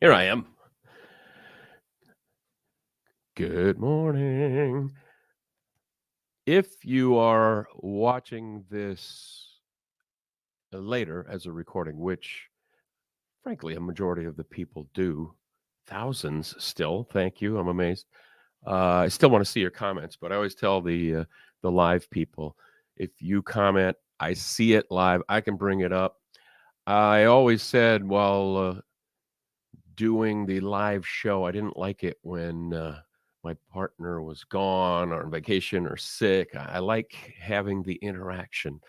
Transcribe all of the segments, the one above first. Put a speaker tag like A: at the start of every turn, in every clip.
A: Here I am. Good morning. If you are watching this later as a recording, which frankly a majority of the people do, thousands still. Thank you. I'm amazed. I still want to see your comments, but I always tell the live people, if you comment, I see it live. I can bring it up. I always said while doing the live show, I didn't like it when my partner was gone or on vacation or sick. I like having the interaction.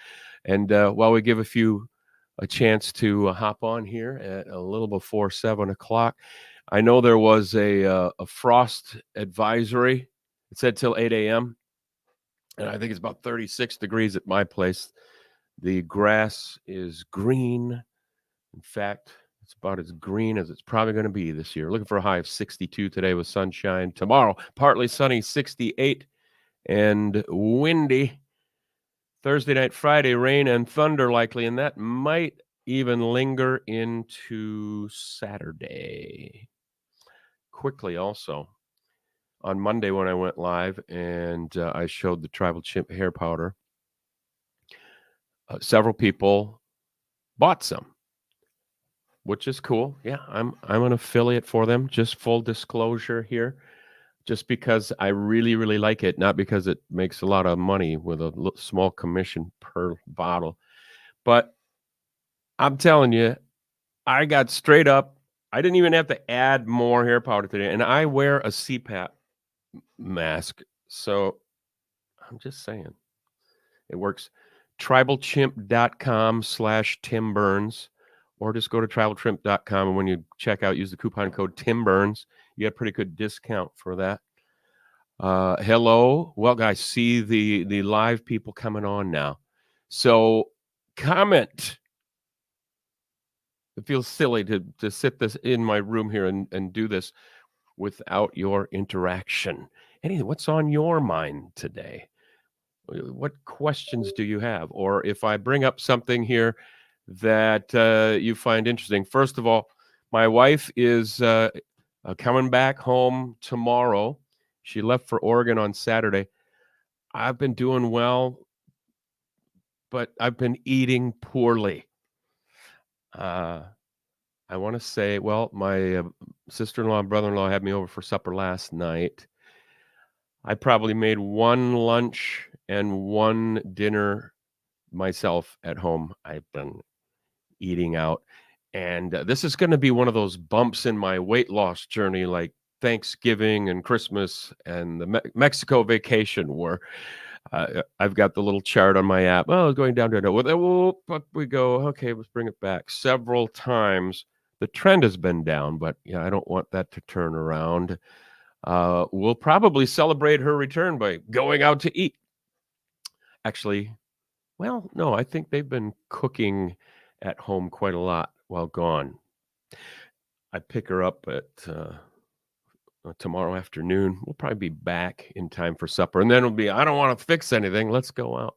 A: And while we give a chance to hop on here at a little before 7 o'clock, I know there was a frost advisory. It said till 8 a.m. And I think it's about 36 degrees at my place. The grass is green. In fact, it's about as green as it's probably going to be this year. Looking for a high of 62 today with sunshine. Tomorrow, partly sunny, 68 and windy. Thursday night, Friday, rain and thunder likely, and that might even linger into Saturday. Quickly, also, on Monday when I went live and I showed the Tribal Chimp hair powder, several people bought some, which is cool. Yeah, I'm an affiliate for them. Just full disclosure here, just because I really really like it, not because it makes a lot of money with a small commission per bottle. But I'm telling you, I got straight up. I didn't even have to add more hair powder today, and I wear a CPAP mask, so I'm just saying it works. Tribalchimp.com/Tim Burns, or just go to tribalchimp.com, and when you check out, use the coupon code Tim Burns. You get a pretty good discount for that. Hello. Well, guys, see the live people coming on now. So comment. It feels silly to sit this in my room here and do this without your interaction. Anything, what's on your mind today? What questions do you have? Or if I bring up something here that you find interesting, first of all, my wife is coming back home tomorrow. She left for Oregon on Saturday. I've been doing well, but I've been eating poorly. I want to say, well, my sister-in-law and brother-in-law had me over for supper last night. I probably made one lunch and one dinner myself at home. I've been eating out. And this is going to be one of those bumps in my weight loss journey, like Thanksgiving and Christmas and the Mexico vacation, where I've got the little chart on my app. Oh, going down to up we go. Okay, let's bring it back. Several times the trend has been down, but yeah, I don't want that to turn around. We'll probably celebrate her return by going out to eat. Actually, well, no, I think they've been cooking at home quite a lot while gone. I pick her up at tomorrow afternoon. We'll probably be back in time for supper, and then it'll be, I don't want to fix anything. Let's go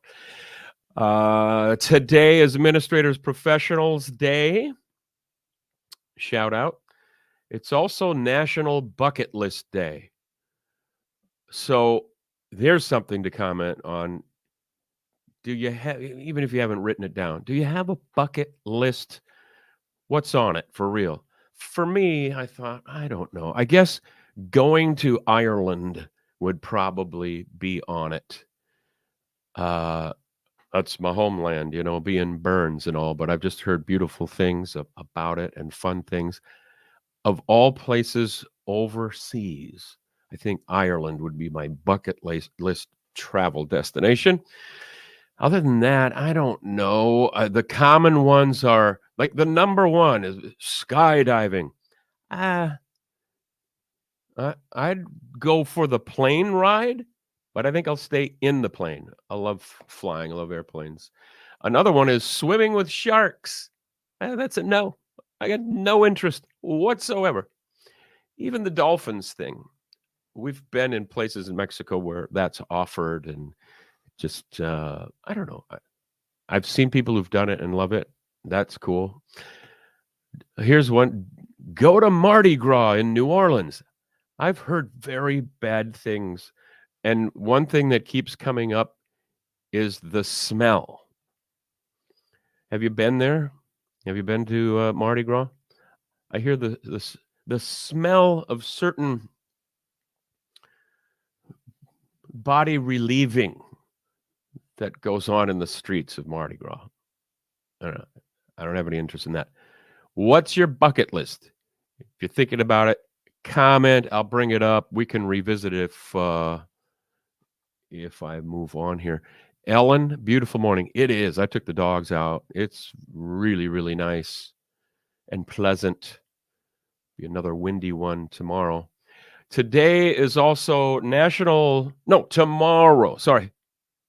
A: out. Today is Administrators Professionals Day. Shout out. It's also National Bucket List Day. So there's something to comment on. Do you have, even if you haven't written it down, do you have a bucket list? What's on it for real? For me, I thought, I don't know. I guess going to Ireland would probably be on it. That's my homeland, being Burns and all, but I've just heard beautiful things about it and fun things. Of all places overseas, I think Ireland would be my bucket list travel destination. Other than that, I don't know. The common ones are like the number one is skydiving. Ah, I'd go for the plane ride, but I think I'll stay in the plane. I love flying. I love airplanes. Another one is swimming with sharks. That's a no. I got no interest whatsoever. Even the dolphins thing. We've been in places in Mexico where that's offered, and just I don't know. I've seen people who've done it and love it. That's cool. Here's one. Go to Mardi Gras in New Orleans. I've heard very bad things. And one thing that keeps coming up is the smell. Have you been there? Have you been to Mardi Gras? I hear the smell of certain body relieving that goes on in the streets of Mardi Gras. I don't know. I don't have any interest in that. What's your bucket list? If you're thinking about it, comment. I'll bring it up. We can revisit it if I move on here. Ellen, beautiful morning. It is. I took the dogs out. It's really, really nice and pleasant. Be another windy one tomorrow. Today is also tomorrow. Sorry.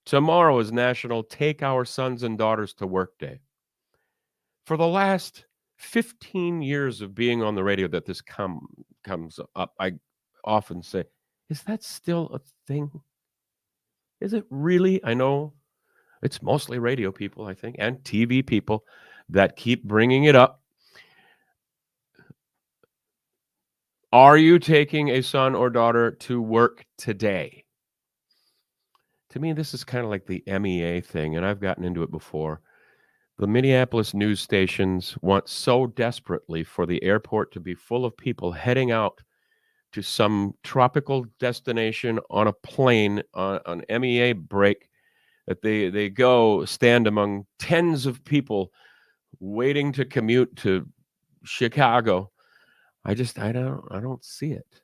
A: Tomorrow is National Take Our Sons and Daughters to Work Day. For the last 15 years of being on the radio that this comes up, I often say, is that still a thing? Is it really? I know it's mostly radio people, I think, and TV people that keep bringing it up. Are you taking a son or daughter to work today? To me, this is kind of like the MEA thing, and I've gotten into it before. The Minneapolis news stations want so desperately for the airport to be full of people heading out to some tropical destination on a plane on MEA break that they go stand among tens of people waiting to commute to Chicago. I don't see it.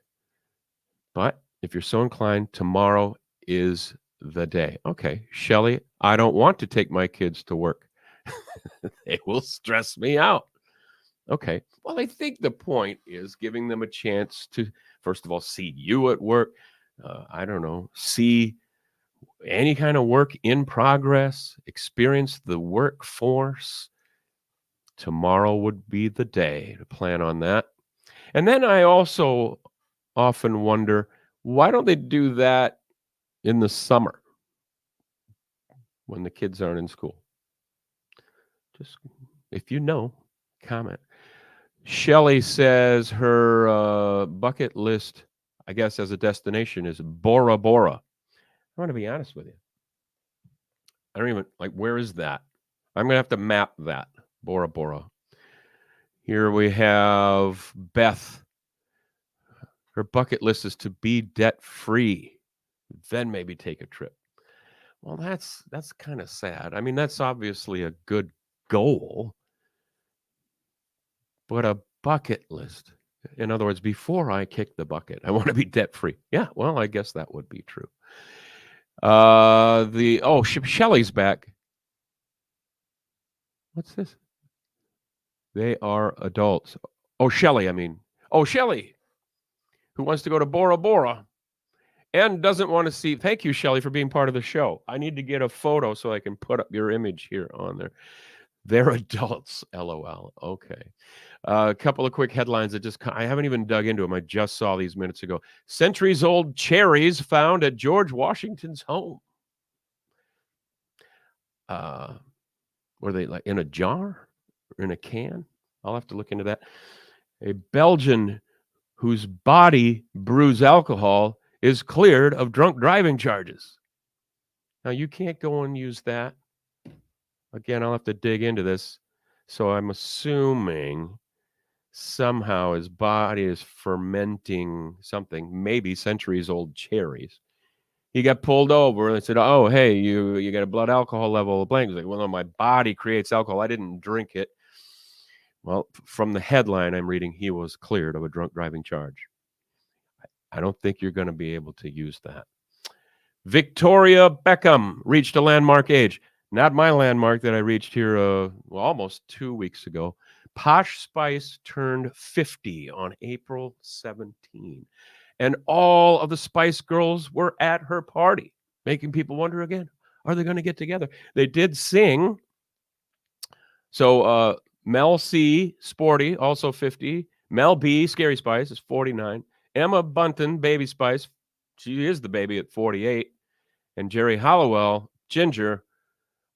A: But if you're so inclined, tomorrow is the day. Okay, Shelley, I don't want to take my kids to work. They will stress me out. Okay. Well, I think the point is giving them a chance to, first of all, see you at work. I don't know, see any kind of work in progress, experience the workforce. Tomorrow would be the day to plan on that. And then I also often wonder, why don't they do that in the summer when the kids aren't in school? Just if you know, comment. Shelley says her bucket list, I guess, as a destination is Bora Bora. I want to be honest with you. I don't even where is that? I'm going to have to map that. Bora Bora. Here we have Beth. Her bucket list is to be debt free, then maybe take a trip. Well, that's kind of sad. I mean, that's obviously a good goal, but a bucket list. In other words, before I kick the bucket, I want to be debt free. Yeah, well, I guess that would be true. Shelley's back. What's this? They are adults. Oh, Shelley, I mean. Oh, Shelley, who wants to go to Bora Bora and doesn't want to see. Thank you, Shelley, for being part of the show. I need to get a photo so I can put up your image here on there. They're adults, LOL. Okay. A couple of quick headlines that I haven't even dug into them. I just saw these minutes ago. Centuries-old cherries found at George Washington's home. Were they in a jar or in a can? I'll have to look into that. A Belgian whose body brews alcohol is cleared of drunk driving charges. Now, you can't go and use that. Again, I'll have to dig into this. So I'm assuming somehow his body is fermenting something, maybe centuries-old cherries. He got pulled over and they said, "Oh, hey, you got a blood alcohol level of blank." He's like, "Well, no, my body creates alcohol. I didn't drink it." Well, from the headline I'm reading, he was cleared of a drunk driving charge. I don't think you're going to be able to use that. Victoria Beckham reached a landmark age. Not my landmark that I reached here almost 2 weeks ago. Posh Spice turned 50 on April 17. And all of the Spice Girls were at her party, making people wonder again, are they going to get together? They did sing. So Mel C, Sporty, also 50. Mel B, Scary Spice, is 49. Emma Bunton, Baby Spice, she is the baby at 48. And Jerry Halliwell, Ginger,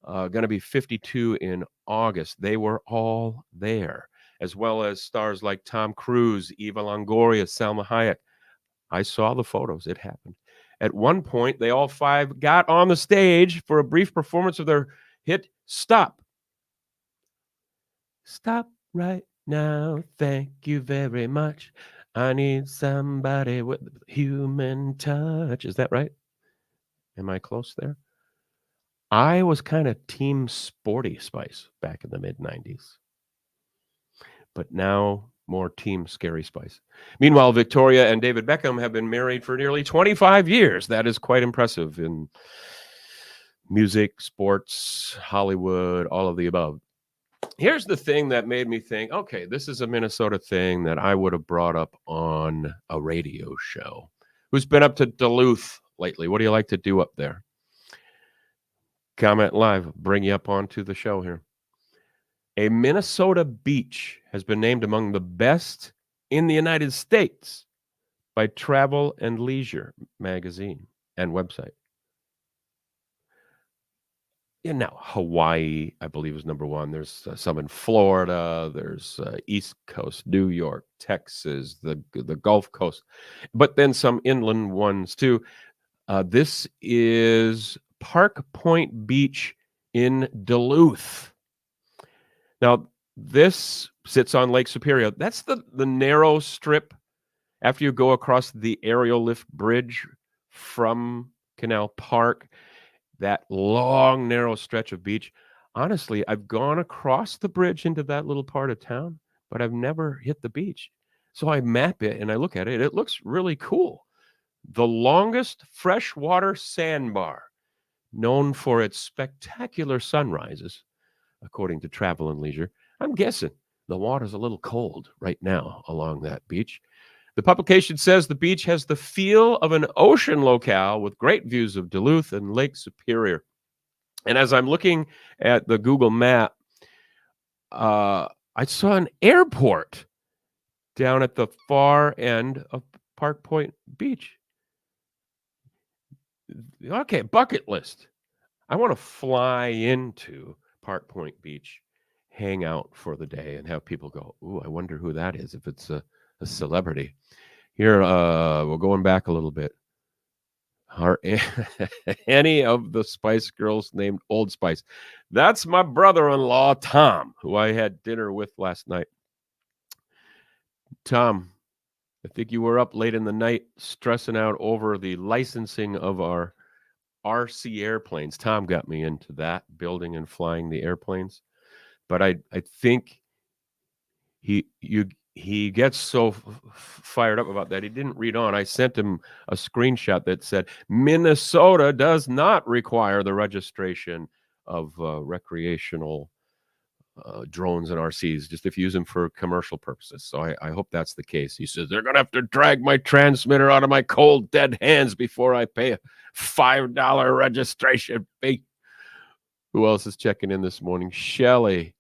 A: going to be 52 in August. They were all there. as well as stars like Tom Cruise, Eva Longoria, Salma Hayek. I saw the photos. It happened. At one point, they all five got on the stage for a brief performance of their hit Stop. Stop right now. Thank you very much. I need somebody with human touch. Is that right? Am I close there? I was kind of team Sporty Spice back in the mid 90s, but now more team Scary Spice. Meanwhile, Victoria and David Beckham have been married for nearly 25 years. That is quite impressive in music, sports, Hollywood, all of the above. Here's the thing that made me think, okay, this is a Minnesota thing that I would have brought up on a radio show. Who's been up to Duluth lately? What do you like to do up there? Comment live, bring you up onto the show here. A Minnesota beach has been named among the best in the United States by Travel and Leisure magazine and website. And now Hawaii, I believe, is number one. There's some in Florida. There's East Coast, New York, Texas, the Gulf Coast, but then some inland ones too. This is Park Point Beach in Duluth. Now, this sits on Lake Superior. That's the narrow strip after you go across the aerial lift bridge from Canal Park. That long, narrow stretch of beach. Honestly, I've gone across the bridge into that little part of town, but I've never hit the beach. So I map it and I look at it. It looks really cool. The longest freshwater sandbar, known for its spectacular sunrises, according to Travel and Leisure. I'm guessing the water's a little cold right now along that beach. The publication says the beach has the feel of an ocean locale with great views of Duluth and Lake Superior. And as I'm looking at the Google map, I saw an airport down at the far end of Park Point Beach. Okay, bucket list. I want to fly into Park Point Beach, hang out for the day, and have people go, ooh, I wonder who that is, if it's a celebrity. Here, we're going back a little bit. Are any of the Spice Girls named Old Spice? That's my brother-in-law, Tom, who I had dinner with last night. Tom, I think you were up late in the night stressing out over the licensing of our RC airplanes. Tom got me into that, building and flying the airplanes. But I think he gets so fired up about that. He didn't read on. I sent him a screenshot that said, Minnesota does not require the registration of recreational drones and RCs, just if you use them for commercial purposes. So I hope that's the case. He says, they're going to have to drag my transmitter out of my cold, dead hands before I pay a $5 registration fee. Who else is checking in this morning? Shelley.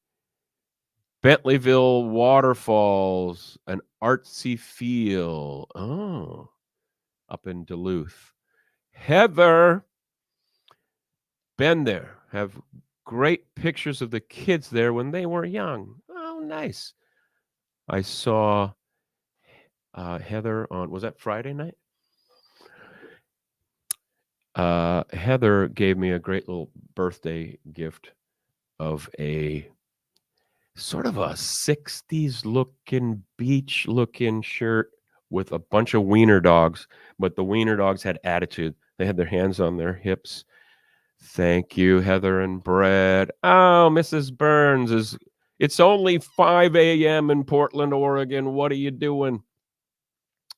A: Bentleyville Waterfalls, an artsy feel. Oh, up in Duluth. Heather, been there. Have great pictures of the kids there when they were young. Oh, nice. I saw Heather on, was that Friday night? Heather gave me a great little birthday gift of a sort of a 60s looking, beach looking shirt with a bunch of wiener dogs, but the wiener dogs had attitude. They had their hands on their hips. Thank you, Heather and Brad. Oh, Mrs. Burns, it's only 5 a.m. in Portland, Oregon. What are you doing?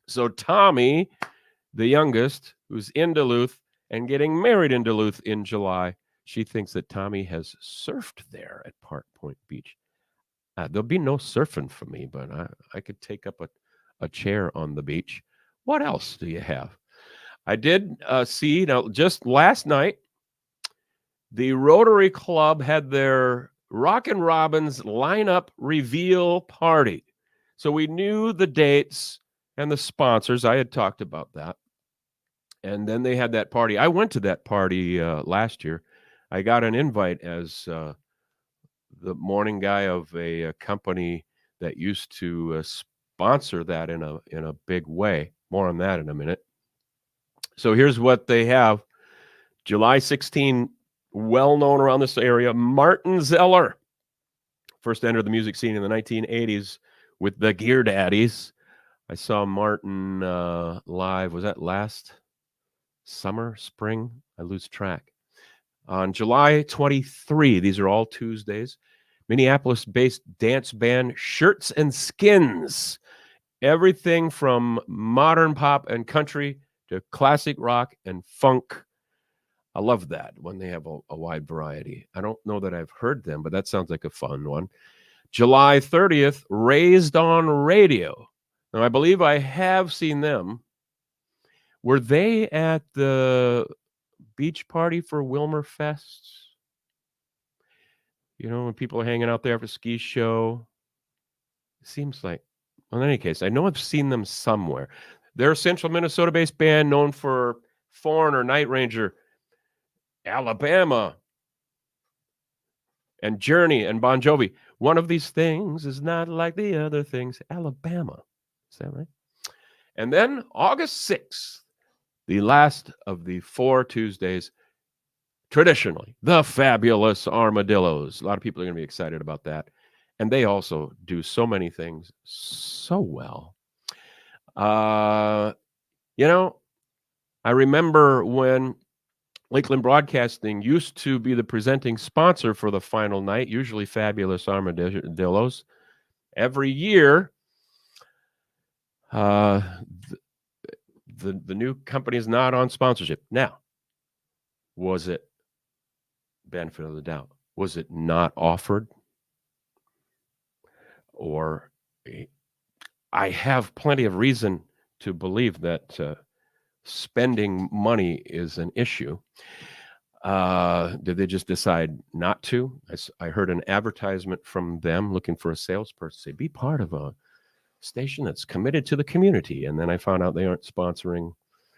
A: So Tommy, the youngest, who's in Duluth and getting married in Duluth in July, she thinks that Tommy has surfed there at Park Point Beach. There'll be no surfing for me, but I could take up a chair on the beach. What else do you have? I did see, now just last night, the Rotary Club had their Rockin' Robins lineup reveal party. So we knew the dates and the sponsors. I had talked about that. And then they had that party. I went to that party last year. I got an invite as the morning guy of a company that used to sponsor that in a big way. More on that in a minute. So here's what they have. July 16, well known around this area, Martin Zeller. First entered the music scene in the 1980s with the Gear Daddies. I saw Martin live. Was that last summer, spring? I lose track. On July 23, these are all Tuesdays, Minneapolis-based dance band Shirts and Skins. Everything from modern pop and country to classic rock and funk. I love that when they have a wide variety. I don't know that I've heard them, but that sounds like a fun one. July 30th, Raised on Radio. Now, I believe I have seen them. Were they at the beach party for Wilmer Fest? You know, when people are hanging out there for ski show. It seems like, well, in any case, I know I've seen them somewhere. They're a central Minnesota-based band known for Foreigner, Night Ranger, Alabama, and Journey and Bon Jovi. One of these things is not like the other things. Alabama. Is that right? And then August 6th, the last of the 4 Tuesdays, traditionally, the Fabulous Armadillos. A lot of people are going to be excited about that. And they also do so many things so well. You know, I remember when Lakeland Broadcasting used to be the presenting sponsor for the final night, usually Fabulous Armadillos. Every year, the new company is not on sponsorship. Now, was it, benefit of the doubt, was it not offered? Or I have plenty of reason to believe that spending money is an issue. Did they just decide not to? I heard an advertisement from them looking for a salesperson. Say, be part of a station that's committed to the community. And then I found out they aren't sponsoring.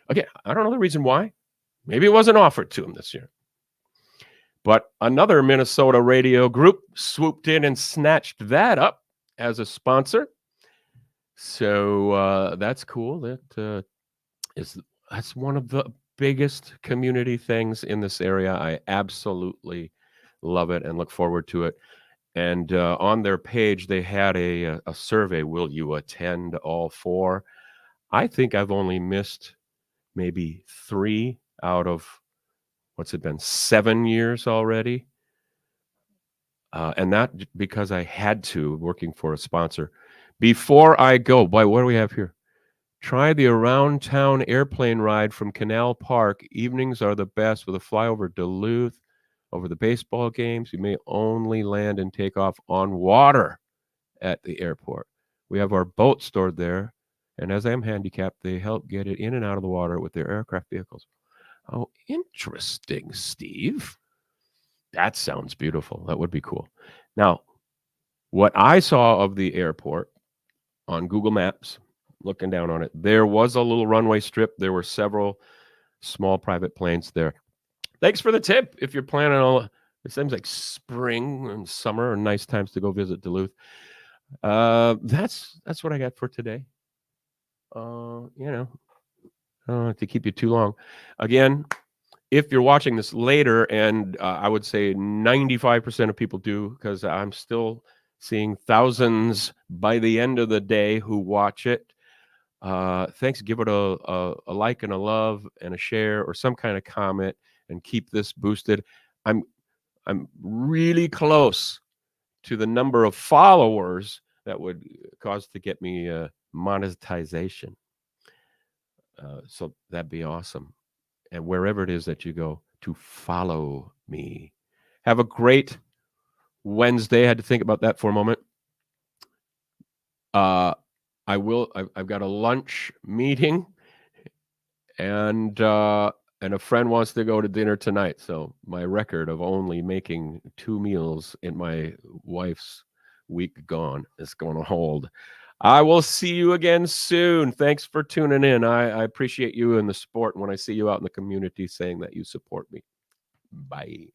A: Again, I don't know the reason why. Maybe it wasn't offered to them this year. But another Minnesota radio group swooped in and snatched that up as a sponsor. So that's cool. That's one of the biggest community things in this area. I absolutely love it and look forward to it. And on their page, they had a survey. Will you attend all 4? I think I've only missed maybe 3 out of, what's it been, 7 years already? And that because I had to, working for a sponsor. Before I go, boy, what do we have here? Try the around town airplane ride from Canal Park. Evenings are the best with a flyover Duluth over the baseball games. You may only land and take off on water at the airport. We have our boat stored there, and as I am handicapped, they help get it in and out of the water with their aircraft vehicles. Oh, interesting, Steve. That sounds beautiful. That would be cool. Now, what I saw of the airport on Google Maps, looking down on it, there was a little runway strip. There were several small private planes there. Thanks for the tip. If you're planning on, it seems like spring and summer are nice times to go visit Duluth. That's what I got for today. You know, I don't have to keep you too long. Again, if you're watching this later, and I would say 95% of people do, because I'm still seeing thousands by the end of the day who watch it. Thanks. Give it a like and a love and a share or some kind of comment, and keep this boosted. I'm really close to the number of followers that would cause to get me monetization. So that'd be awesome. And wherever it is that you go, to follow me. Have a great Wednesday. I had to think about that for a moment. I've got a lunch meeting, and a friend wants to go to dinner tonight. So my record of only making 2 meals in my wife's week gone is going to hold. I will see you again soon. Thanks for tuning in. I appreciate you and the support when I see you out in the community saying that you support me. Bye.